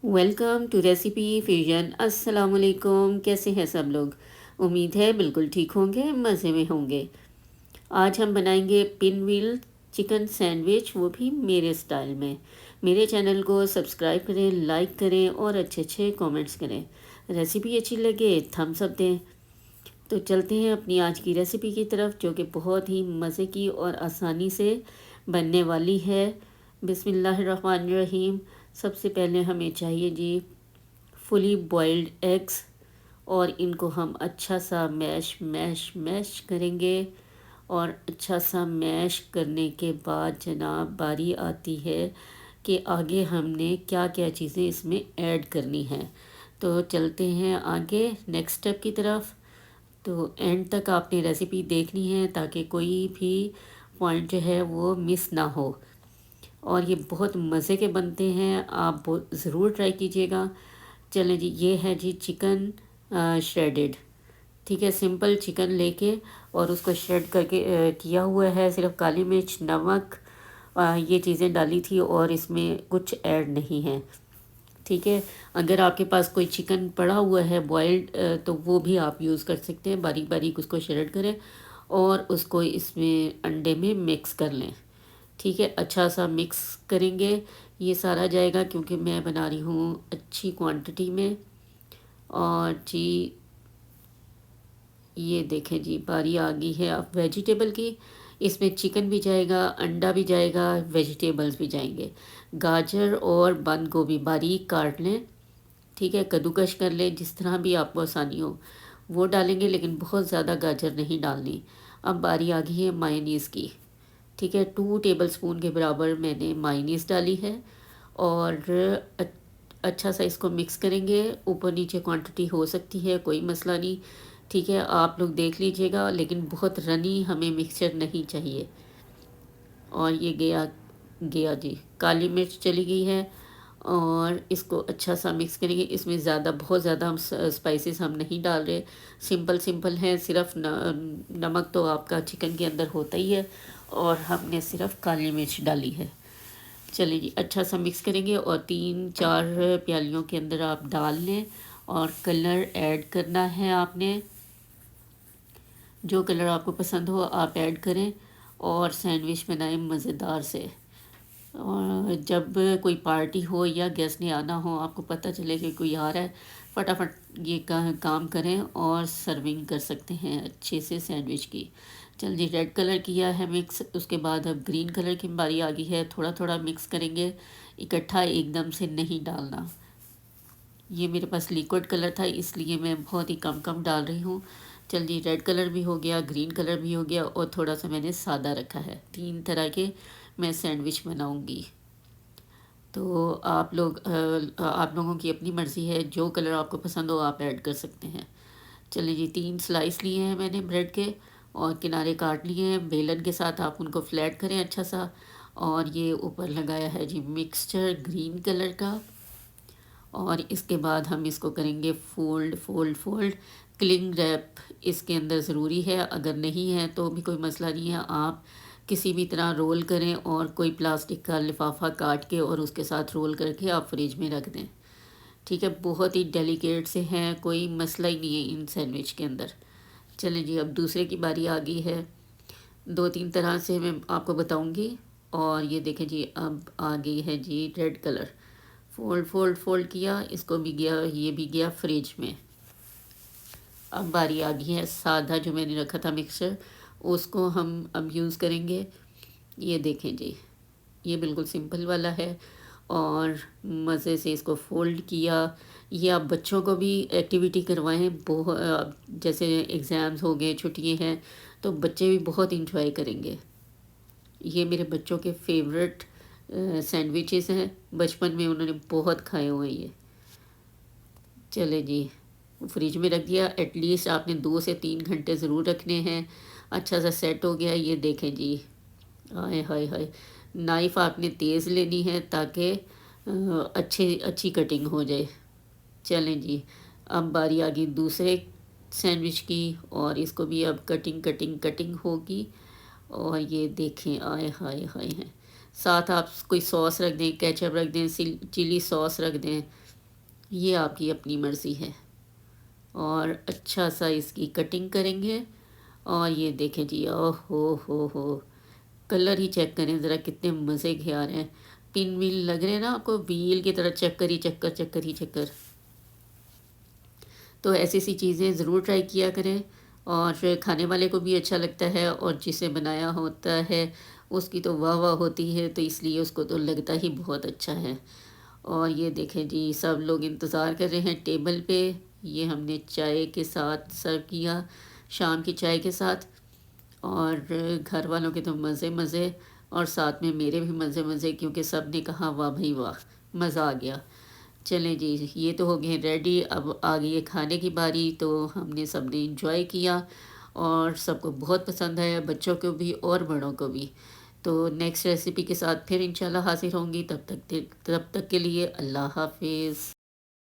Welcome to recipe fusion. अस्सलाम वालेकुम। कैसे हैं सब लोग? उम्मीद है बिल्कुल ठीक होंगे, मज़े में होंगे। आज हम बनाएंगे पिन व्हील चिकन सैंडविच, वो भी मेरे स्टाइल में। मेरे चैनल को सब्सक्राइब करें, लाइक करें और अच्छे अच्छे कमेंट्स करें। रेसिपी अच्छी लगे थम्स अप दें। तो चलते हैं अपनी आज की रेसिपी की तरफ, जो कि बहुत ही मज़े की और आसानी से बनने वाली है। बिस्मिल्लाहिर्रहमानिर्रहीम। सबसे पहले हमें चाहिए जी फुली बॉइल्ड एग्स, और इनको हम अच्छा सा मैश मैश मैश करेंगे। और अच्छा सा मैश करने के बाद जनाब बारी आती है कि आगे हमने क्या क्या चीज़ें इसमें ऐड करनी हैं। तो चलते हैं आगे नेक्स्ट स्टेप की तरफ। तो एंड तक आपने रेसिपी देखनी है ताकि कोई भी पॉइंट जो है वो मिस ना हो। और ये बहुत मज़े के बनते हैं, आप ज़रूर ट्राई कीजिएगा। चलें जी, ये है जी चिकन श्रेडेड। ठीक है, सिंपल चिकन लेके और उसको श्रेड करके किया हुआ है। सिर्फ काली मिर्च, नमक, ये चीज़ें डाली थी और इसमें कुछ ऐड नहीं है। ठीक है, अगर आपके पास कोई चिकन पड़ा हुआ है बॉइल्ड, तो वो भी आप यूज़ कर सकते हैं। बारीक बारीक उसको श्रेड करें और उसको इसमें अंडे में मिक्स कर लें। ठीक है, अच्छा सा मिक्स करेंगे। ये सारा जाएगा क्योंकि मैं बना रही हूँ अच्छी क्वांटिटी में। और जी ये देखें जी, बारी आ गई है अब वेजिटेबल की। इसमें चिकन भी जाएगा, अंडा भी जाएगा, वेजिटेबल्स भी जाएंगे। गाजर और बंद गोभी बारीक काट लें। ठीक है, कद्दूकश कर लें, जिस तरह भी आपको आसानी हो वो डालेंगे, लेकिन बहुत ज़्यादा गाजर नहीं डालनी। अब बारी आ गई है मायोनीज़ की। ठीक है, 2 टेबलस्पून के बराबर मैंने मायोनीज़ डाली है। और अच्छा सा इसको मिक्स करेंगे। ऊपर नीचे क्वांटिटी हो सकती है, कोई मसला नहीं। ठीक है, आप लोग देख लीजिएगा, लेकिन बहुत रनी हमें मिक्सचर नहीं चाहिए। और ये गया गया जी, काली मिर्च चली गई है। और इसको अच्छा सा मिक्स करेंगे। इसमें ज़्यादा बहुत ज़्यादा हम स्पाइसेस हम नहीं डाल रहे, सिंपल सिंपल है। सिर्फ नमक तो आपका चिकन के अंदर होता ही है, और हमने सिर्फ काली मिर्च डाली है। चलिए जी, अच्छा सा मिक्स करेंगे और 3-4 प्यालियों के अंदर आप डाल लें। और कलर ऐड करना है आपने, जो कलर आपको पसंद हो आप ऐड करें। और सैंडविच बनाएं मज़ेदार से। और जब कोई पार्टी हो या गेस्ट ने आना हो, आपको पता चले कि कोई आ रहा है, फटाफट ये काम करें और सर्विंग कर सकते हैं अच्छे से सैंडविच की। चल जी, रेड कलर किया है मिक्स। उसके बाद अब ग्रीन कलर की बारी आ गई है। थोड़ा थोड़ा मिक्स करेंगे, इकट्ठा एकदम से नहीं डालना। ये मेरे पास लिक्विड कलर था, इसलिए मैं बहुत ही कम कम डाल रही हूँ। चल जी, रेड कलर भी हो गया, ग्रीन कलर भी हो गया, और थोड़ा सा मैंने सादा रखा है। 3 तरह के मैं सैंडविच बनाऊँगी। तो आप लोगों की अपनी मर्ज़ी है, जो कलर आपको पसंद हो आप ऐड कर सकते हैं। चलिए जी, 3 स्लाइस लिए हैं मैंने ब्रेड के, और किनारे काट लिए हैं। बेलन के साथ आप उनको फ्लैट करें अच्छा सा। और ये ऊपर लगाया है जी मिक्सचर ग्रीन कलर का। और इसके बाद हम इसको करेंगे fold fold fold. Cling wrap इसके अंदर ज़रूरी है, अगर नहीं है तो भी कोई मसला नहीं है। आप किसी भी तरह रोल करें और कोई प्लास्टिक का लिफाफा काट के और उसके साथ रोल करके आप फ्रिज में रख दें। ठीक है, बहुत ही डेलिकेट से हैं, कोई मसला ही नहीं है इन सैंडविच के अंदर। चलें जी, अब दूसरे की बारी आ गई है। 2-3 तरह से मैं आपको बताऊंगी। और ये देखें जी, अब आ गई है जी red colour. Fold fold fold किया, इसको भी गया, ये भी गया फ्रिज में। अब बारी आ गई है सादा जो मैंने रखा था मिक्सचर, उसको हम अब यूज़ करेंगे। ये देखें जी, ये बिल्कुल सिंपल वाला है। और मज़े से इसको फोल्ड किया। ये आप बच्चों को भी एक्टिविटी करवाएं, बहुत जैसे एग्ज़ाम्स हो गए, छुट्टियाँ हैं, तो बच्चे भी बहुत इंजॉय करेंगे। ये मेरे बच्चों के फेवरेट सैंडविचेस हैं, बचपन में उन्होंने बहुत खाए हुए हैं ये। चले जी, फ्रिज में रख दिया। एटलीस्ट आपने 2 से 3 घंटे ज़रूर रखने हैं। अच्छा सा सेट हो गया, ये देखें जी। हाय हाय हाय, नाइफ़ आपने तेज़ लेनी है ताकि अच्छी अच्छी कटिंग हो जाए। चलें जी, अब बारी आ गई दूसरे सैंडविच की, और इसको भी अब कटिंग कटिंग कटिंग होगी। और ये देखें, आए हाय हाय हैं। साथ आप कोई सॉस रख दें, केचप रख दें, चिली सॉस रख दें, ये आपकी अपनी मर्ज़ी है। और अच्छा सा इसकी कटिंग करेंगे। और ये देखें जी, ओह हो, कलर ही चेक करें ज़रा, कितने मज़े के आ रहे हैं। पिन व्हील लग रहे हैं ना आपको, व्हील की तरह चक्कर ही चक्कर, चक्कर ही चक्कर। तो ऐसी सी चीज़ें ज़रूर ट्राई किया करें, और खाने वाले को भी अच्छा लगता है, और जिसे बनाया होता है उसकी तो वाह वाह होती है, तो इसलिए उसको तो लगता ही बहुत अच्छा है। और ये देखें जी, सब लोग इंतज़ार कर रहे हैं टेबल पे। ये हमने चाय के साथ सर्व किया, शाम की चाय के साथ। और घर वालों के तो मज़े मज़े, और साथ में मेरे भी मज़े मज़े, क्योंकि सब ने कहा वाह भाई वाह, मज़ा आ गया। चलें जी, ये तो हो गए रेडी, अब आ गई है खाने की बारी। तो हमने सबने इंजॉय किया और सबको बहुत पसंद आया, बच्चों को भी और बड़ों को भी। तो नेक्स्ट रेसिपी के साथ फिर इंशाल्लाह हाज़िर होंगी, तब तक के लिए अल्लाह हाफ़िज़।